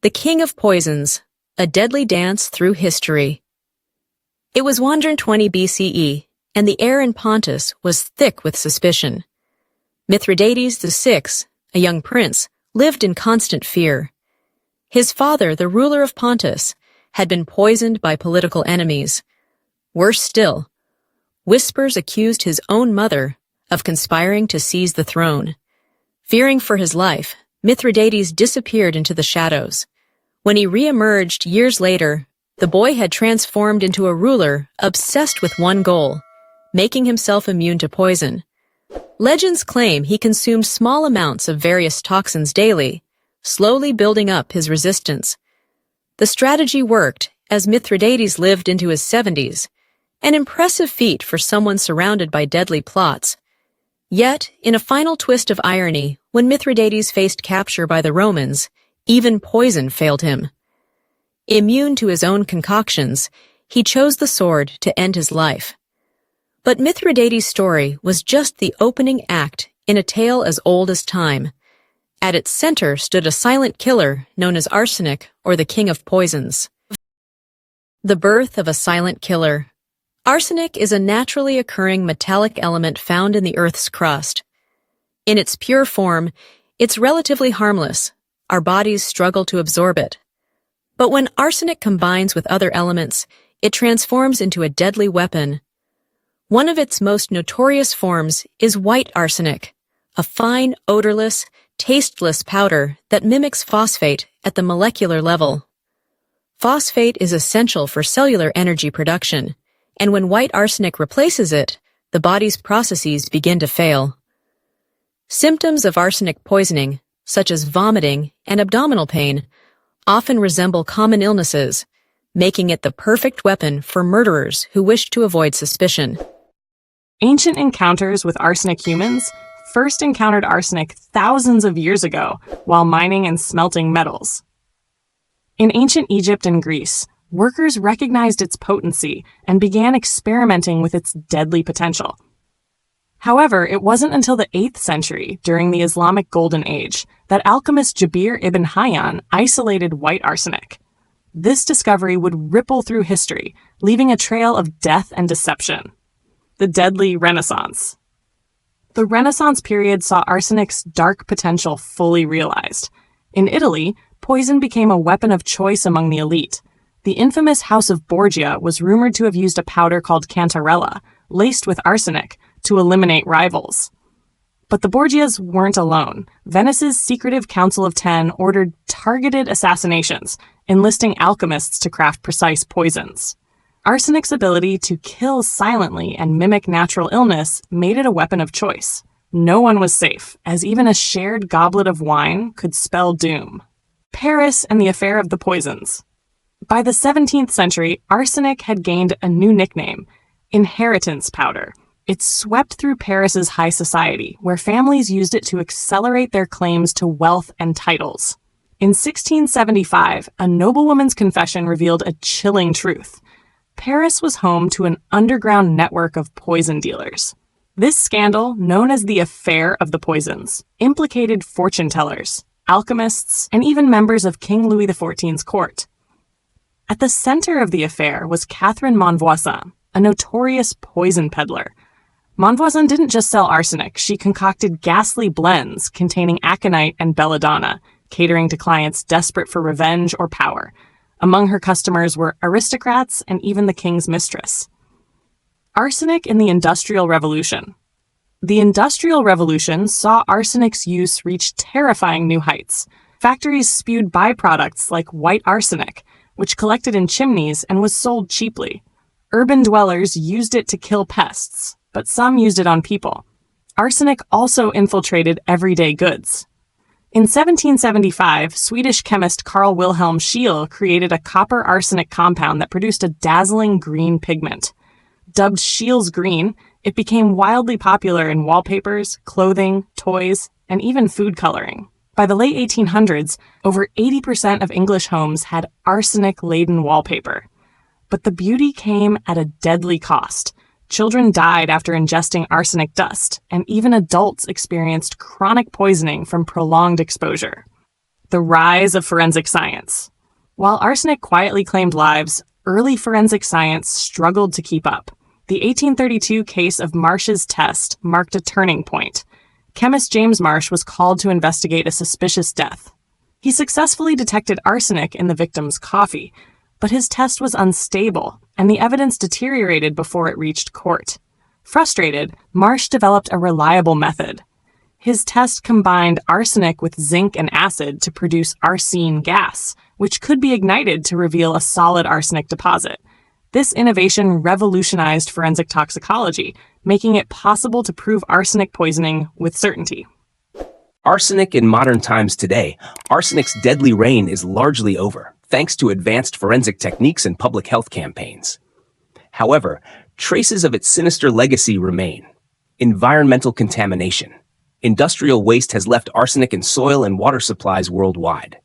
The King of Poisons, a deadly dance through history. It was 120 BCE, and the air in Pontus was thick with suspicion. Mithridates VI, a young prince, lived in constant fear. His father, the ruler of Pontus, had been poisoned by political enemies. Worse still, whispers accused his own mother of conspiring to seize the throne. Fearing for his life, Mithridates disappeared into the shadows. When he re-emerged years later, the boy had transformed into a ruler obsessed with one goal, making himself immune to poison. Legends claim he consumed small amounts of various toxins daily, slowly building up his resistance. The strategy worked as Mithridates lived into his 70s, an impressive feat for someone surrounded by deadly plots. Yet, in a final twist of irony, when Mithridates faced capture by the Romans, even poison failed him. Immune to his own concoctions, he chose the sword to end his life. But Mithridates' story was just the opening act in a tale as old as time. At its center stood a silent killer known as Arsenic, or the King of Poisons. The birth of a silent killer. Arsenic is a naturally occurring metallic element found in the Earth's crust. In its pure form, it's relatively harmless. Our bodies struggle to absorb it. But when arsenic combines with other elements, it transforms into a deadly weapon. One of its most notorious forms is white arsenic, a fine, odorless, tasteless powder that mimics phosphate at the molecular level. Phosphate is essential for cellular energy production, and when white arsenic replaces it, the body's processes begin to fail. Symptoms of arsenic poisoning, such as vomiting and abdominal pain, often resemble common illnesses, making it the perfect weapon for murderers who wish to avoid suspicion. Ancient encounters with arsenic humans first encountered arsenic thousands of years ago while mining and smelting metals. In ancient Egypt and Greece, workers recognized its potency and began experimenting with its deadly potential. However, it wasn't until the 8th century, during the Islamic Golden Age, that alchemist Jabir ibn Hayyan isolated white arsenic. This discovery would ripple through history, leaving a trail of death and deception. The deadly Renaissance. The Renaissance period saw arsenic's dark potential fully realized. In Italy, poison became a weapon of choice among the elite. The infamous House of Borgia was rumored to have used a powder called cantarella, laced with arsenic, to eliminate rivals. But the Borgias weren't alone. Venice's secretive Council of Ten ordered targeted assassinations, enlisting alchemists to craft precise poisons. Arsenic's ability to kill silently and mimic natural illness made it a weapon of choice. No one was safe, as even a shared goblet of wine could spell doom. Paris and the affair of the poisons. By the 17th century, arsenic had gained a new nickname, inheritance powder. It swept through Paris's high society, where families used it to accelerate their claims to wealth and titles. In 1675, a noblewoman's confession revealed a chilling truth. Paris was home to an underground network of poison dealers. This scandal, known as the Affair of the Poisons, implicated fortune tellers, alchemists, and even members of King Louis XIV's court. At the center of the affair was Catherine Monvoisin, a notorious poison peddler. Monvoisin didn't just sell arsenic, she concocted ghastly blends containing aconite and belladonna, catering to clients desperate for revenge or power. Among her customers were aristocrats and even the king's mistress. Arsenic in the Industrial Revolution. The Industrial Revolution saw arsenic's use reach terrifying new heights. Factories spewed byproducts like white arsenic, which collected in chimneys and was sold cheaply. Urban dwellers used it to kill pests, but some used it on people. Arsenic also infiltrated everyday goods. In 1775, Swedish chemist Carl Wilhelm Scheele created a copper arsenic compound that produced a dazzling green pigment. Dubbed Scheele's green, it became wildly popular in wallpapers, clothing, toys, and even food coloring. By the late 1800s, over 80% of English homes had arsenic-laden wallpaper. But the beauty came at a deadly cost. Children died after ingesting arsenic dust, and even adults experienced chronic poisoning from prolonged exposure. The rise of forensic science. While arsenic quietly claimed lives, early forensic science struggled to keep up. The 1832 case of Marsh's test marked a turning point. Chemist James Marsh was called to investigate a suspicious death. He successfully detected arsenic in the victim's coffee, but his test was unstable, and the evidence deteriorated before it reached court. Frustrated, Marsh developed a reliable method. His test combined arsenic with zinc and acid to produce arsine gas, which could be ignited to reveal a solid arsenic deposit. This innovation revolutionized forensic toxicology, making it possible to prove arsenic poisoning with certainty. Arsenic in modern times today, arsenic's deadly reign is largely over, thanks to advanced forensic techniques and public health campaigns. However, traces of its sinister legacy remain. Environmental contamination. Industrial waste has left arsenic in soil and water supplies worldwide.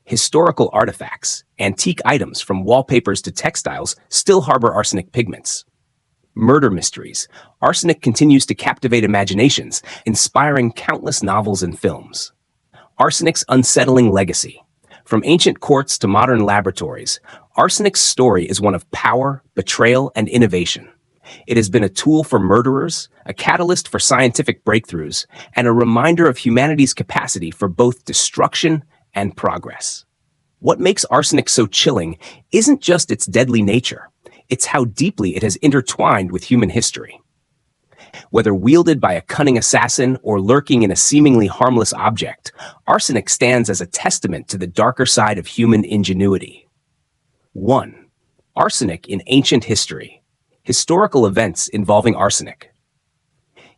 Historical artifacts, antique items from wallpapers to textiles, still harbor arsenic pigments. Murder mysteries. Arsenic continues to captivate imaginations, inspiring countless novels and films. Arsenic's unsettling legacy. From ancient courts to modern laboratories, arsenic's story is one of power, betrayal, and innovation. It has been a tool for murderers, a catalyst for scientific breakthroughs, and a reminder of humanity's capacity for both destruction and progress. What makes arsenic so chilling isn't just its deadly nature, it's how deeply it has intertwined with human history. Whether wielded by a cunning assassin or lurking in a seemingly harmless object, arsenic stands as a testament to the darker side of human ingenuity. 1. Arsenic in ancient history. Historical events involving arsenic.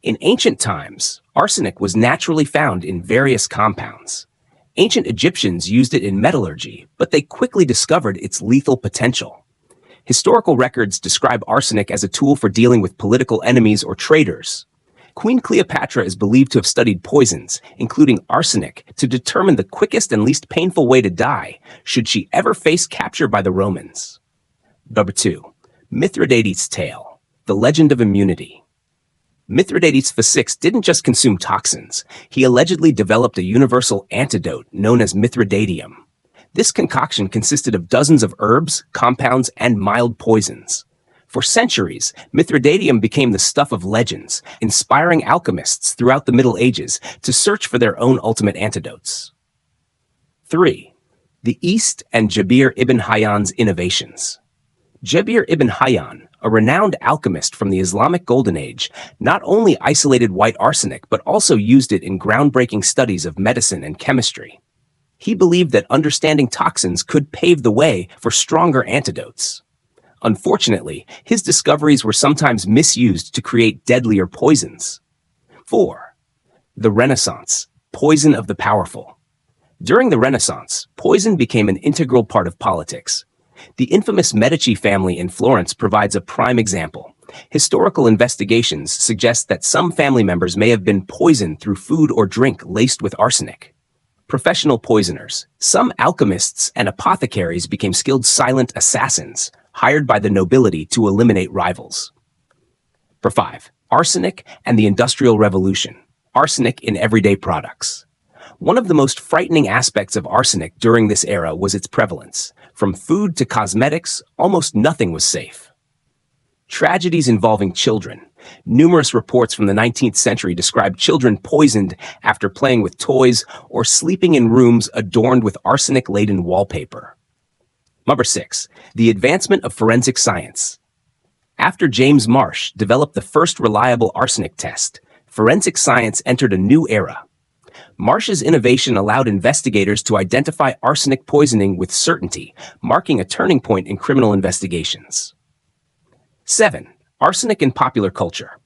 In ancient times, arsenic was naturally found in various compounds. Ancient Egyptians used it in metallurgy, but they quickly discovered its lethal potential. Historical records describe arsenic as a tool for dealing with political enemies or traitors. Queen Cleopatra is believed to have studied poisons, including arsenic, to determine the quickest and least painful way to die, should she ever face capture by the Romans. Number 2. Mithridates' tale, the legend of immunity. Mithridates VI didn't just consume toxins. He allegedly developed a universal antidote known as Mithridatium. This concoction consisted of dozens of herbs, compounds, and mild poisons. For centuries, Mithridatium became the stuff of legends, inspiring alchemists throughout the Middle Ages to search for their own ultimate antidotes. 3. The East and Jabir ibn Hayyan's innovations. Jabir ibn Hayyan, a renowned alchemist from the Islamic Golden Age, not only isolated white arsenic but also used it in groundbreaking studies of medicine and chemistry. He believed that understanding toxins could pave the way for stronger antidotes. Unfortunately, his discoveries were sometimes misused to create deadlier poisons. 4. The Renaissance, poison of the powerful. During the Renaissance, poison became an integral part of politics. The infamous Medici family in Florence provides a prime example. Historical investigations suggest that some family members may have been poisoned through food or drink laced with arsenic. Professional poisoners. Some alchemists and apothecaries became skilled silent assassins, hired by the nobility to eliminate rivals. 5. Arsenic and the Industrial Revolution. Arsenic in everyday products. One of the most frightening aspects of arsenic during this era was its prevalence. From food to cosmetics, almost nothing was safe. Tragedies involving children. Numerous reports from the 19th century describe children poisoned after playing with toys or sleeping in rooms adorned with arsenic-laden wallpaper. Number 6. The advancement of forensic science. After James Marsh developed the first reliable arsenic test, forensic science entered a new era. Marsh's innovation allowed investigators to identify arsenic poisoning with certainty, marking a turning point in criminal investigations. 7. Arsenic in popular culture.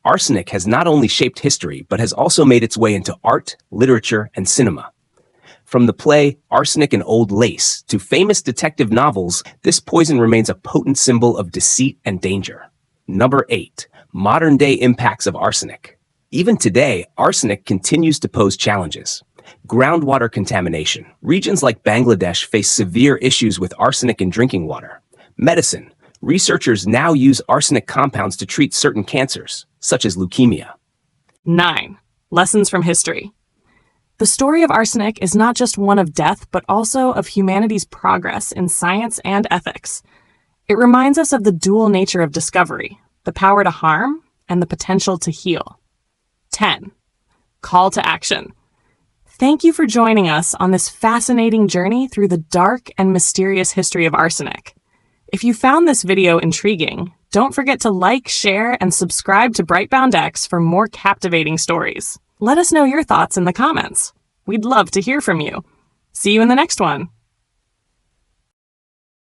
Arsenic has not only shaped history, but has also made its way into art, literature, and cinema. From the play Arsenic and Old Lace to famous detective novels, this poison remains a potent symbol of deceit and danger. Number 8. Modern-day impacts of arsenic. Even today, arsenic continues to pose challenges. Groundwater contamination. Regions like Bangladesh face severe issues with arsenic in drinking water. Medicine. Researchers now use arsenic compounds to treat certain cancers, such as leukemia. 9. Lessons from history. The story of arsenic is not just one of death, but also of humanity's progress in science and ethics. It reminds us of the dual nature of discovery, the power to harm and the potential to heal. 10. Call to action. Thank you for joining us on this fascinating journey through the dark and mysterious history of arsenic. If you found this video intriguing, don't forget to like, share, and subscribe to BrightBoundX for more captivating stories. Let us know your thoughts in the comments. We'd love to hear from you. See you in the next one.